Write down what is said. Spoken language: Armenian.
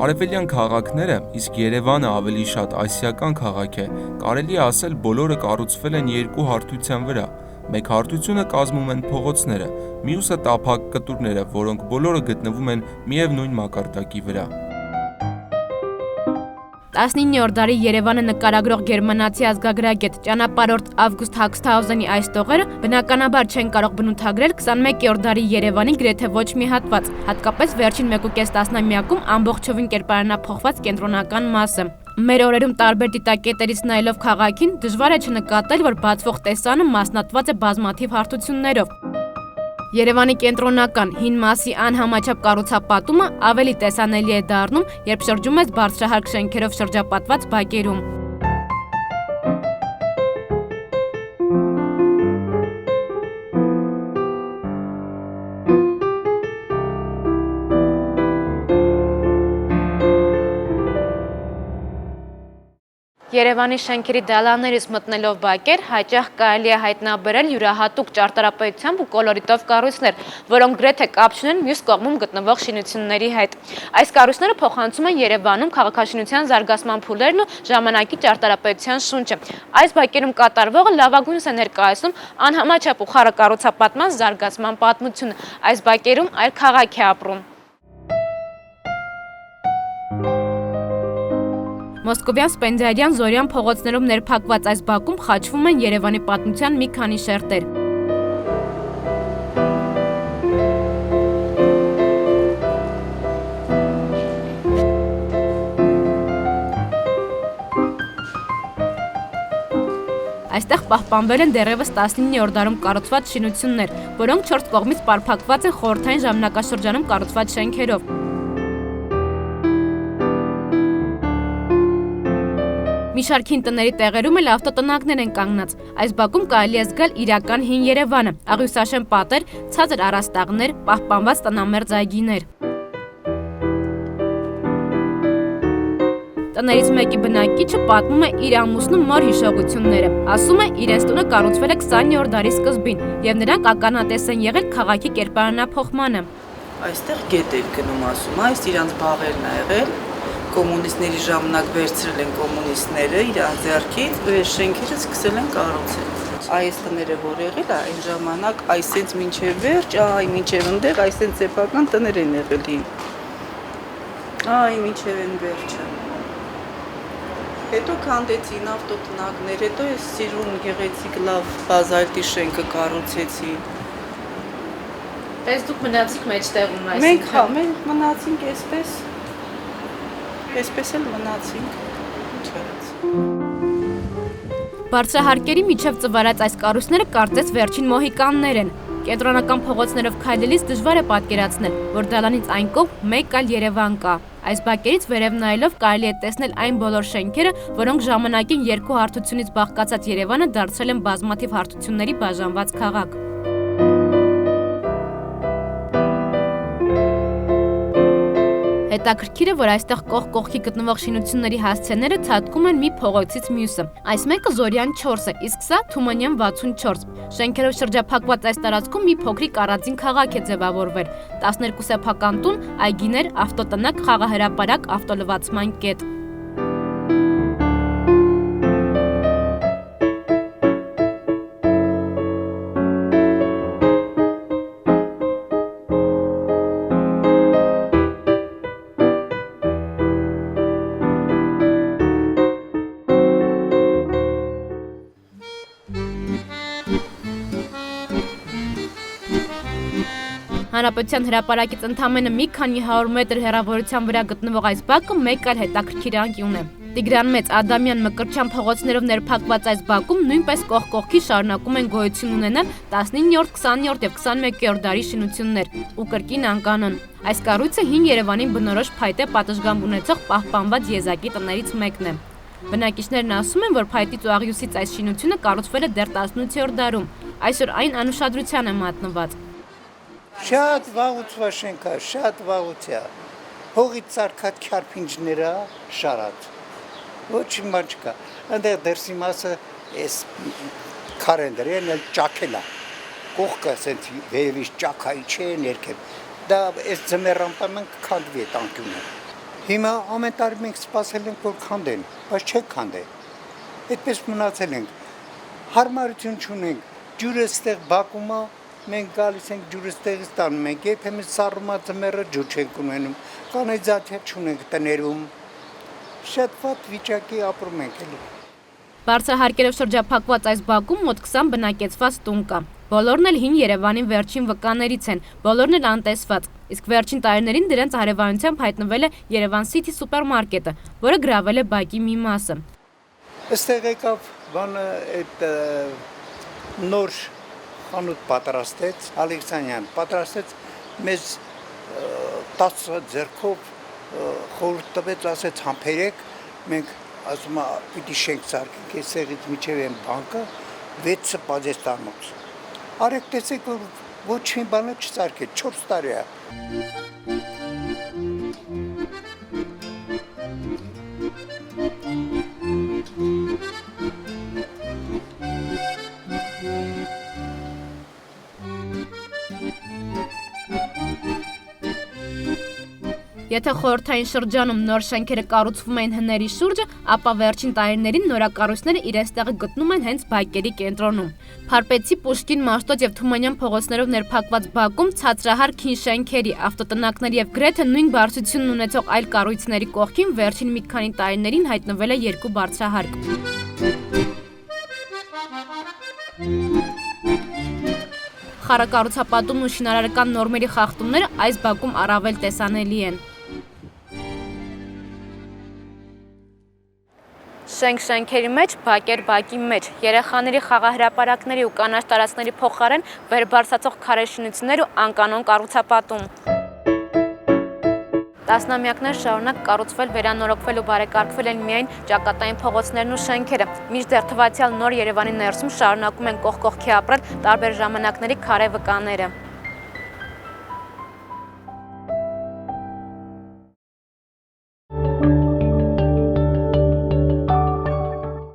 Արևելյան քաղաքները, իսկ Երևանը ավելի շատ ասիական քաղաք է, կարելի է ասել բոլորը կառուցվել են երկու հարթության վրա։ Մեկ հարթությունը կազմում են փողոցները, մյուսը տափակ կտուրները, որոնք բոլորը գտնվում են միևնույն մակարդակի վրա։ 19-րդ դարի Երևանը նկարագրող գերմանացի ազգագրագետ ճանապարհորդ Ավգուստ Հաքսթաուզենի այս տողերը բնականաբար չեն կարող բնութագրել 21-րդ դարի Երևանի գրեթե ոչ մի հատված, հատկապես վերջին 1.5 տասնամյակում ամբողջովին կերպարանափոխված կենտրոնական մասը։ Մեր օրերում տարբեր դիտակետերից նայելով քաղաքին դժվար է չնկատել, որ բացվող տեսանը մասնատված է բազմաթիվ հարթություններով։ Երևանի կենտրոնական հին մասի անհամաչափ կառուցապատումը ավելի տեսանելի է դառնում, երբ շրջում ես բարձրահարկ շենքերով շրջապատված բակերում։ Երևանի շենքերի դալաններից մտնելով բակեր հաճախ կարելի է հայտնաբերել յուրահատուկ ճարտարապետությամբ ու կոլորիտով կառույցներ, որոնք գրեթե կապ չունեն մյուս կողմում գտնվող շինությունների հետ։ Այս կառույցները փոխանցում են Երևանում քաղաքաշինության զարգացման փուլերն ու ժամանակի ճարտարապետության շունչը։ Այս բակերում կատարվողը լավագույնս է ներկայացնում անհամաչափ ու խառը կառուցապատման զարգացման պատմությունը։ Այս բակերում այլ քաղաք է ապրում։ Մոսկովյան, Սպենդիարյան, Զորյան փողոցներում ներփակված այս բակում խաչվում են Երևանի պատմության մի քանի շերտեր։ Այստեղ պահպանվել են դեռևս 19-րդ դարում կառուցված շինություններ, որոնք 4 կողմից պարփակված են խորհրդային ժամանակաշրջանում կառուցված շենքերով։ Մի շարք հին տների տեղերում էլ ավտոտնակներ են կանգնած։ Այս բակում կարելի է զգալ իրական հին Երևանը՝ աղյուսաշեն պատեր, ցածր առաստաղներ, պահպանված տնամերձ այգիներ։ Տներից մեկի բնակիչը պատմում է իր ամուսնու մոր հիշողությունները։ Ասում է, իրենց տունը կառուցվել է 20-րդ դարի սկզբին, եւ նրանք ականատես են եղել քաղաքի կերպարանափոխմանը։ Այստեղ գետ էր գնում, ասում, այս իրանց բաղերն ա եղել։ Կոմունիստների ժամանակ վերցրել են կոմունիստները իրանց ձեռքից ու այս շենքերը սկսել են կառուցել։ Այս տները որ եղել է այն ժամանակ այսենց մինչև վերջ, այ մինչև ընդեղ այսենց սեփական տներ են եղել։ Այ մինչև են վերջը։ Հետո քանդեցին ավտոտնակներ, հետո այս սիրուն գեղեցիկ լավ բազալտի շենքը կառուցեցին։ Պես դուք մնացիք մեջտեղում այս։ Մենք հա, մենք մնացինք այսպես։ Այսպես էլ մնացինք, ինչ արած։ Բարձրահարկերի միջև ծվարած այս կառույցները կարծես վերջին մոհիկաններ են։ Կենտրոնական փողոցներով քայլելիս դժվար է պատկերացնել, որ դալանից այն կողմ մեկ այլ Երևան կա։ Այս բակերից վերև նայելով կարելի է տեսնել այն բոլոր շենքերը, որոնք ժամանակին երկու հարթությունից բաղկացած Երևանը դարձրել են բազմաթիվ հարթությունների բաժանված քաղաք։ Հետաքրքիրը, որ այստեղ կողք կողքի գտնվող շինությունների հասցեները ցատկում են մի փողոցից մյուսը։ Այս մեկը Զորյան 4 է, իսկ սա Թումանյան 64։ Շենքերով շրջափակված այս տարածքում մի փոքրիկ առանձին քաղաք է ձևավորվել։ 12 սեփական տուն, այգիներ, ավտոտնակ, խաղահրապարակ, ավտոլվացման կետ։ Հանրապետության հրապարակից ընդամենը մի քանի 100 մետր հեռավորության վրա գտնվող այս բակը մեկ այլ հետաքրքիր անկյուն է։ Տիգրան Մեծ, Ադամյան, Մկրտչյան փողոցներով ներփակված այս բակում նույնպես կողք կողքի շարունակում են գոյություն ունենալ 19-րդ, 20-րդ եւ 21-րդ դարի շինություններ ու կրկին անկանոն։ Այս կառույցը հին Երևանին բնորոշ փայտե պատշգամբ ունեցող պահպանված եզակի տներից մեկն է։ Բնակիչներն ասում են, որ փայտից ու աղյուսից այս շինությունը կառուցվել է դեռ 18-րդ դարում։ Այսօր այն անուշադրության է մատնված։ Շատ վաղուց շենք է, շատ վաղուց է։ Հողից ծարկած քարփինջները շարած։ Ոչ մի չկա։ Այնտեղ դերսի մասը էս քարենդրեն էլ ճակել է։ Կողքը ասենց վերևից ճակայի չէ ներքև։ Դա էս ձմեռամպամն քանդվի այդ անկյունը։ Հիմա ամեն տարի մենք սպասել ենք, որ քանդեն, բայց չեք քանդել։ Այդպես մնացել ենք։ Հարմարություն չունենք, ջուրը ստեղ բակում է, մենք գալիս ենք ջուրը ստեղից տանում ենք, երբեմն սառումա ձմեռը ջուր չենք ունենում, կանալիզացիա չունենք տներում, շատ վատ վիճակի ապրում ենք էլի։ Բարձրահարկերով շրջափակված այս բակում մոտ 20 բնակեցված տուն կա։ Բոլորն էլ հին Երևանի վերջին վկաներից են, բոլորն էլ անտեսված։ Իսկ վերջին տարիներին դրանց հարևանությամբ հայտնվել է Երևան City սուպերմարկետը, որը գրավել է բակի մի մասը։ Այստեղ եկավ բանը այդ նոր խանութ պատրաստեց, Ալեքսանյան պատրաստեց մեզ 10 ձեռքով խորհուրդ տվեց, ասեց համբերեք, մենք ասում եմ պիտի շենք սարքենք, այստեղից միջև են բանկը 6 պազեստանոց։ Արեք տեսեք, որ ոչ մի բանը չսարքեց, 4 տարի է։ Եթե խորհրդային շրջանում նոր շենքերը կառուցվում էին հների շուրջը, ապա վերջին տարիներին նորակառույցները իրենց տեղը գտնում են հենց բակերի կենտրոնում։ Փարպեցի, Պուշկին, Մաշտոց եւ Թումանյան փողոցներով ներփակված բակում ցածրահարկ հին շենքերի, ավտոտնակների եւ գրեթե նույն բարձրությունն ունեցող այլ կառույցների կողքին վերջին մի քանի տարիներին հայտնվել է 2 բարձրահարկ։ Խառակառուցապատումն ու շինարարական նորմերի խախտումները այս բակում առավել տեսանելի են։ Շենքերի մեջ, բակի մեջ, երեխաների խաղահրապարակների ու կանաչ տարածքների փոխարեն վերբարձրացող քարե շինություններ ու անկանոն կառուցապատում։ Տասնամյակներ շարունակ կառուցվել, վերանորոգվել ու բարեկարգվել են միայն ճակատային փողոցներն ու շենքերը, մինչդեռ թվացյալ նոր Երևանի ներսում շարունակում են կողք կողքի ապրել տարբեր ժամանակների քարե վկաները։